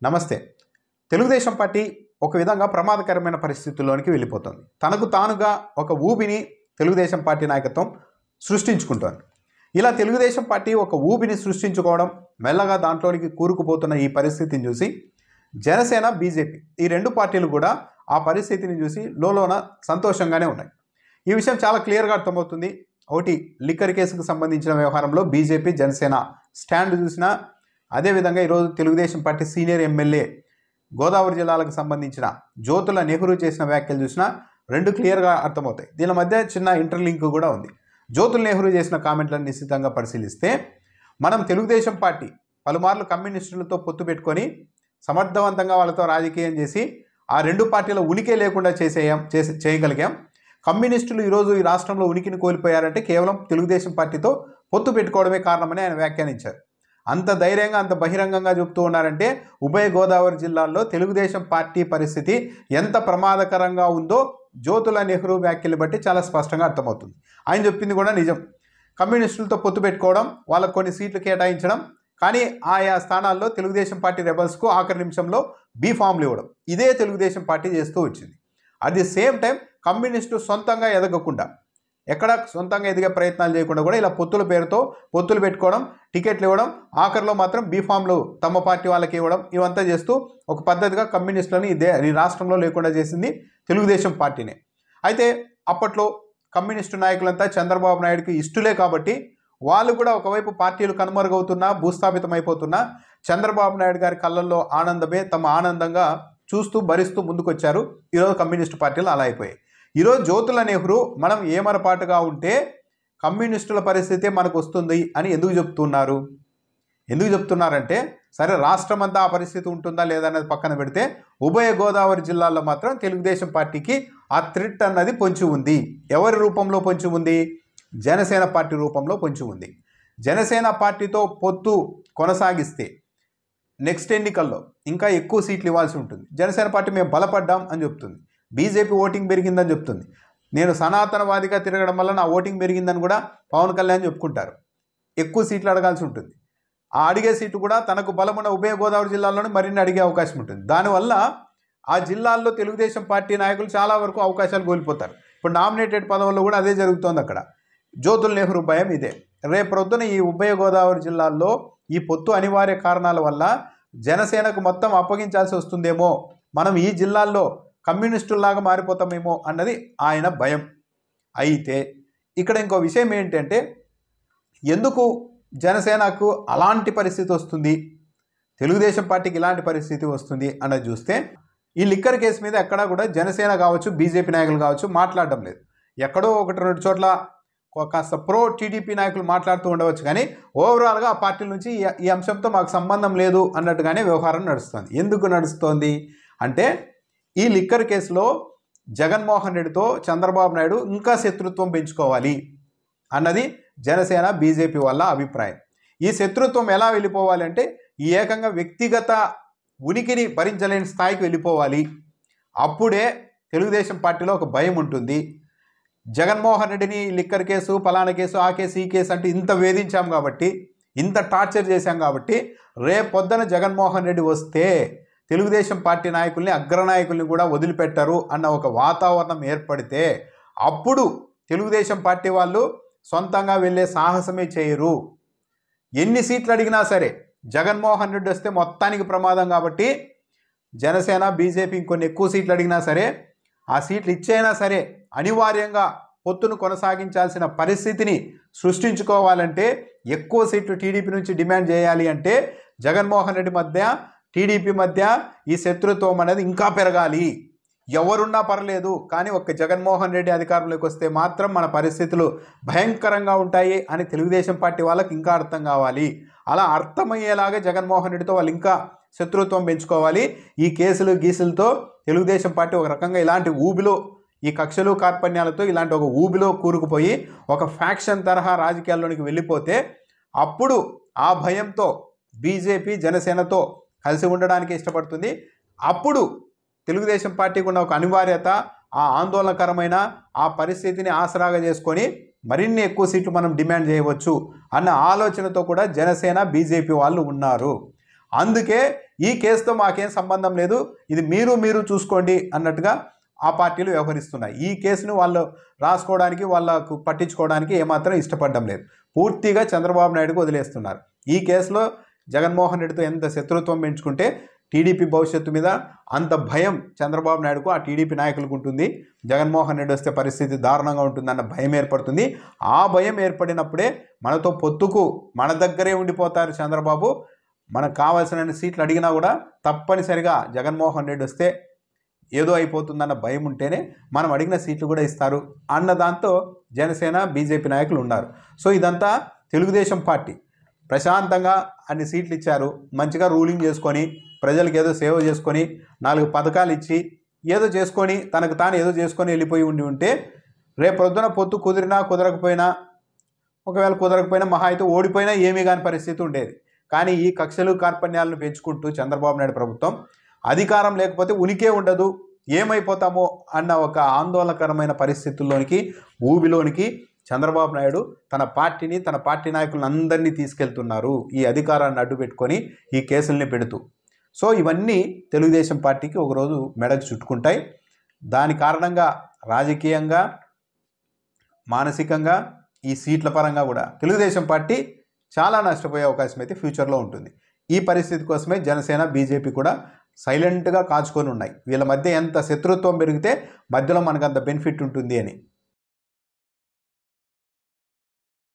నమస్తే. తెలుగుదేశం పార్టీ ఒక విధంగా ప్రమాదకరమైన పరిస్థితుల్లోనికి వెళ్ళిపోతుంది. తనకు తానుగా ఒక ఊబిని తెలుగుదేశం పార్టీ నాయకత్వం సృష్టించుకుంటోంది. ఇలా తెలుగుదేశం పార్టీ ఒక ఊబిని సృష్టించుకోవడం, మెల్లగా దాంట్లోనికి కూరుకుపోతున్న ఈ పరిస్థితిని చూసి జనసేన, బీజేపీ ఈ రెండు పార్టీలు కూడా ఆ పరిస్థితిని చూసి లోలోన సంతోషంగానే ఉన్నాయి. ఈ విషయం చాలా క్లియర్గా అర్థమవుతుంది. ఒకటి, లిక్కర్ కేసుకు సంబంధించిన వ్యవహారంలో బీజేపీ, జనసేన స్టాండ్ చూసినా, అదేవిధంగా ఈరోజు Telugu Desam party senior MLA Godavari జిల్లాలకు సంబంధించిన జ్యోతుల నెహ్రూ చేసిన వ్యాఖ్యలు చూసినా రెండు క్లియర్గా అర్థమవుతాయి. దీని మధ్య చిన్న ఇంటర్లింక్ కూడా ఉంది. జ్యోతుల నెహ్రూ చేసిన కామెంట్లను నిశ్చితంగా పరిశీలిస్తే, మనం తెలుగుదేశం పార్టీ పలుమార్లు కమ్యూనిస్టులతో పొత్తు పెట్టుకొని సమర్థవంతంగా వాళ్ళతో రాజకీయం చేసి ఆ రెండు పార్టీల ఉనికి లేకుండా చేయగలిగాం. కమ్యూనిస్టులు ఈరోజు ఈ రాష్ట్రంలో ఉనికిని కోల్పోయారంటే కేవలం తెలుగుదేశం పార్టీతో పొత్తు పెట్టుకోవడమే కారణమని ఆయన వ్యాఖ్యానించారు. అంత ధైర్యంగా, అంత బహిరంగంగా చెబుతూ ఉన్నారంటే ఉభయ గోదావరి జిల్లాల్లో తెలుగుదేశం పార్టీ పరిస్థితి ఎంత ప్రమాదకరంగా ఉందో జ్యోతుల నెహ్రూ వ్యాఖ్యలు బట్టి చాలా స్పష్టంగా అర్థమవుతుంది. ఆయన చెప్పింది కూడా నిజం. కమ్యూనిస్టులతో పొత్తు పెట్టుకోవడం, వాళ్ళకు కొన్ని సీట్లు కేటాయించడం, కానీ ఆయా స్థానాల్లో తెలుగుదేశం పార్టీ రెబల్స్కు ఆఖరి నిమిషంలో బీఫామ్లు ఇవ్వడం, ఇదే తెలుగుదేశం పార్టీ చేస్తూ వచ్చింది. At the same time communist సొంతంగా ఎదగకుండా, ఎక్కడ సొంతంగా ఎదిగే ప్రయత్నాలు చేయకుండా కూడా ఇలా పొత్తుల పేరుతో పొత్తులు పెట్టుకోవడం, టికెట్లు ఇవ్వడం, ఆఖరిలో మాత్రం బీఫామ్లు తమ పార్టీ వాళ్ళకి ఇవ్వడం, ఇవంతా చేస్తూ ఒక పద్ధతిగా కమ్యూనిస్టులను ఈ రాష్ట్రంలో లేకుండా చేసింది తెలుగుదేశం పార్టీనే. అయితే అప్పట్లో కమ్యూనిస్టు నాయకులంతా చంద్రబాబు నాయుడుకి ఇష్టలే కాబట్టి వాళ్ళు కూడా ఒకవైపు పార్టీలు కనుమరుగవుతున్నా, భూస్థాపితం అయిపోతున్నా చంద్రబాబు నాయుడు గారి కళ్ళల్లో ఆనందమే తమ ఆనందంగా చూస్తూ భరిస్తూ ముందుకొచ్చారు. ఈరోజు కమ్యూనిస్టు పార్టీలు అలా అయిపోయాయి. ఈరోజు జ్యోతుల నెహ్రూ మనం ఏమరపాటుగా ఉంటే కమ్యూనిస్టుల పరిస్థితే మనకు వస్తుంది అని ఎందుకు చెప్తున్నారు? ఎందుకు చెప్తున్నారంటే, సరే రాష్ట్రం అంతా ఆ పరిస్థితి ఉంటుందా లేదా అనేది పక్కన పెడితే ఉభయ గోదావరి జిల్లాల్లో మాత్రం తెలుగుదేశం పార్టీకి ఆ థ్రెట్ అన్నది పొంచి ఉంది. ఎవరి రూపంలో పొంచి ఉంది? జనసేన పార్టీ రూపంలో పొంచి ఉంది. జనసేన పార్టీతో పొత్తు కొనసాగిస్తే నెక్స్ట్ ఎన్నికల్లో ఇంకా ఎక్కువ సీట్లు ఇవ్వాల్సి ఉంటుంది. జనసేన పార్టీ మేము బలపడ్డాం అని చెప్తుంది. బీజేపీ ఓటింగ్ పెరిగిందని చెప్తుంది. నేను సనాతనవాదిగా తిరగడం వల్ల నా ఓటింగ్ పెరిగిందని కూడా పవన్ కళ్యాణ్ చెప్పుకుంటారు. ఎక్కువ సీట్లు అడగాల్సి ఉంటుంది. ఆ అడిగే సీట్లు కూడా తనకు బలమున్న ఉభయ గోదావరి జిల్లాల్లోనే మరిన్ని అడిగే అవకాశం ఉంటుంది. దానివల్ల ఆ జిల్లాల్లో తెలుగుదేశం పార్టీ నాయకులు చాలా వరకు అవకాశాలు కోల్పోతారు. ఇప్పుడు నామినేటెడ్ పదవుల్లో కూడా అదే జరుగుతోంది. అక్కడ జ్యోతుల నెహ్రూ భయం ఇదే. రేపు ప్రొద్దున ఈ ఉభయ గోదావరి జిల్లాల్లో ఈ పొత్తు అనివార్య కారణాల వల్ల జనసేనకు మొత్తం అప్పగించాల్సి వస్తుందేమో, మనం ఈ జిల్లాల్లో కమ్యూనిస్టుల్లాగా మారిపోతామేమో అన్నది ఆయన భయం. అయితే ఇక్కడ ఇంకో విషయం ఏంటంటే, ఎందుకు జనసేనకు అలాంటి పరిస్థితి వస్తుంది, తెలుగుదేశం పార్టీకి ఇలాంటి పరిస్థితి వస్తుంది అన్నది చూస్తే, ఈ లిక్కర్ కేసు మీద ఎక్కడా కూడా జనసేన కావచ్చు, బీజేపీ నాయకులు కావచ్చు మాట్లాడడం లేదు. ఎక్కడో ఒకటి రెండు చోట్ల కాస్త ప్రో టీడీపీ నాయకులు మాట్లాడుతూ ఉండవచ్చు, కానీ ఓవరాల్గా ఆ పార్టీల నుంచి ఈ అంశంతో మాకు సంబంధం లేదు అన్నట్టుగానే వ్యవహారం నడుస్తుంది. ఎందుకు నడుస్తోంది అంటే, ఈ లిక్కర్ కేసులో జగన్మోహన్ రెడ్డితో చంద్రబాబు నాయుడు ఇంకా శత్రుత్వం పెంచుకోవాలి అన్నది జనసేన, బీజేపీ వాళ్ళ అభిప్రాయం. ఈ శత్రుత్వం ఎలా వెళ్ళిపోవాలి అంటే, ఈ ఏకంగా వ్యక్తిగత ఉనికిని భరించలేని స్థాయికి వెళ్ళిపోవాలి. అప్పుడే తెలుగుదేశం పార్టీలో ఒక భయం ఉంటుంది. జగన్మోహన్ రెడ్డిని లిక్కర్ కేసు, పలానా కేసు, ఆ కేసు, ఈ కేసు అంటే ఇంత వేధించాం కాబట్టి, ఇంత టార్చర్ చేశాం కాబట్టి, రేపొద్దున జగన్మోహన్ రెడ్డి వస్తే తెలుగుదేశం పార్టీ నాయకుల్ని, అగ్రనాయకుల్ని కూడా వదిలిపెట్టరు అన్న ఒక వాతావరణం ఏర్పడితే అప్పుడు తెలుగుదేశం పార్టీ వాళ్ళు సొంతంగా వెళ్ళే సాహసమే చేయరు. ఎన్ని సీట్లు అడిగినా సరే జగన్మోహన్ రెడ్డి వస్తే మొత్తానికి ప్రమాదం కాబట్టి జనసేన, బీజేపీ ఇంకొన్ని ఎక్కువ సీట్లు అడిగినా సరే, ఆ సీట్లు ఇచ్చైనా సరే అనివార్యంగా పొత్తును కొనసాగించాల్సిన పరిస్థితిని సృష్టించుకోవాలంటే, ఎక్కువ సీట్లు టీడీపీ నుంచి డిమాండ్ చేయాలి అంటే జగన్మోహన్ రెడ్డి మధ్య, టీడీపీ మధ్య ఈ శత్రుత్వం అనేది ఇంకా పెరగాలి. ఎవరున్నా పర్లేదు, కానీ ఒక్క జగన్మోహన్ రెడ్డి అధికారంలోకి వస్తే మాత్రం మన పరిస్థితులు భయంకరంగా ఉంటాయి అని తెలుగుదేశం పార్టీ వాళ్ళకి ఇంకా అర్థం కావాలి. అలా అర్థమయ్యేలాగా జగన్మోహన్ రెడ్డితో వాళ్ళు ఇంకా శత్రుత్వం పెంచుకోవాలి. ఈ కేసులు గీసులతో తెలుగుదేశం పార్టీ ఒక రకంగా ఇలాంటి ఊబిలో, ఈ కక్షలు కార్పణ్యాలతో ఇలాంటి ఒక ఊబిలో కూరుకుపోయి ఒక ఫ్యాక్షన్ తరహా రాజకీయాల్లోనికి వెళ్ళిపోతే అప్పుడు ఆ భయంతో బీజేపీ జనసేనతో కలిసి ఉండడానికి ఇష్టపడుతుంది. అప్పుడు తెలుగుదేశం పార్టీకి ఉన్న ఒక అనివార్యత, ఆ ఆందోళనకరమైన ఆ పరిస్థితిని ఆసరాగా చేసుకొని మరిన్ని ఎక్కువ సీట్లు మనం డిమాండ్ చేయవచ్చు అన్న ఆలోచనతో కూడా జనసేన, బీజేపీ వాళ్ళు ఉన్నారు. అందుకే ఈ కేసుతో మాకేం సంబంధం లేదు, ఇది మీరు చూసుకోండి అన్నట్టుగా ఆ పార్టీలు వ్యవహరిస్తున్నాయి. ఈ కేసును వాళ్ళు రాసుకోవడానికి, వాళ్ళకు పట్టించుకోవడానికి ఏమాత్రం ఇష్టపడడం లేదు. పూర్తిగా చంద్రబాబు నాయుడుకు వదిలేస్తున్నారు. ఈ కేసులో జగన్మోహన్ రెడ్డితో ఎంత శత్రుత్వం పెంచుకుంటే టీడీపీ భవిష్యత్తు మీద అంత భయం చంద్రబాబు నాయుడుకు, ఆ టీడీపీ నాయకులకు ఉంటుంది. జగన్మోహన్ రెడ్డి వస్తే పరిస్థితి దారుణంగా ఉంటుందన్న భయం ఏర్పడుతుంది. ఆ భయం ఏర్పడినప్పుడే మనతో పొత్తుకు మన దగ్గరే ఉండిపోతారు చంద్రబాబు. మనకు కావాల్సిన సీట్లు అడిగినా కూడా తప్పనిసరిగా జగన్మోహన్ రెడ్డి వస్తే ఏదో అయిపోతుందన్న భయం ఉంటేనే మనం అడిగిన సీట్లు కూడా ఇస్తారు అన్న దాంతో జనసేన, బీజేపీ నాయకులు ఉన్నారు. సో ఇదంతా తెలుగుదేశం పార్టీ ప్రశాంతంగా అన్ని సీట్లు ఇచ్చారు, మంచిగా రూలింగ్ చేసుకొని, ప్రజలకు ఏదో సేవ చేసుకొని, 4 పథకాలు ఇచ్చి ఏదో చేసుకొని, తనకు తాను ఏదో చేసుకొని వెళ్ళిపోయి ఉంటే రేపు పొద్దున పొత్తు కుదిరినా కుదరకపోయినా, ఒకవేళ కుదరకపోయినా మహా అయితే ఓడిపోయినా ఏమీ కాని పరిస్థితి ఉండేది. కానీ ఈ కక్షలు కార్పణ్యాలను పెంచుకుంటూ చంద్రబాబు నాయుడు ప్రభుత్వం అధికారం లేకపోతే ఉనికే ఉండదు, ఏమైపోతామో అన్న ఒక ఆందోళనకరమైన పరిస్థితుల్లోనికి, ఊబిలోనికి చంద్రబాబు నాయుడు తన పార్టీని, తన పార్టీ నాయకులను అందరినీ తీసుకెళ్తున్నారు, ఈ అధికారాన్ని అడ్డు పెట్టుకొని ఈ కేసుల్ని పెడుతూ. సో ఇవన్నీ తెలుగుదేశం పార్టీకి ఒకరోజు మెడకు చుట్టుకుంటాయి. దాని కారణంగా రాజకీయంగా, మానసికంగా, ఈ సీట్ల పరంగా కూడా తెలుగుదేశం పార్టీ చాలా నష్టపోయే అవకాశం అయితే ఫ్యూచర్లో ఉంటుంది. ఈ పరిస్థితి కోసమే జనసేన, బీజేపీ కూడా సైలెంట్గా కాచుకొని ఉన్నాయి. వీళ్ళ మధ్య ఎంత శత్రుత్వం పెరిగితే మధ్యలో మనకు అంత బెనిఫిట్ ఉంటుంది అని.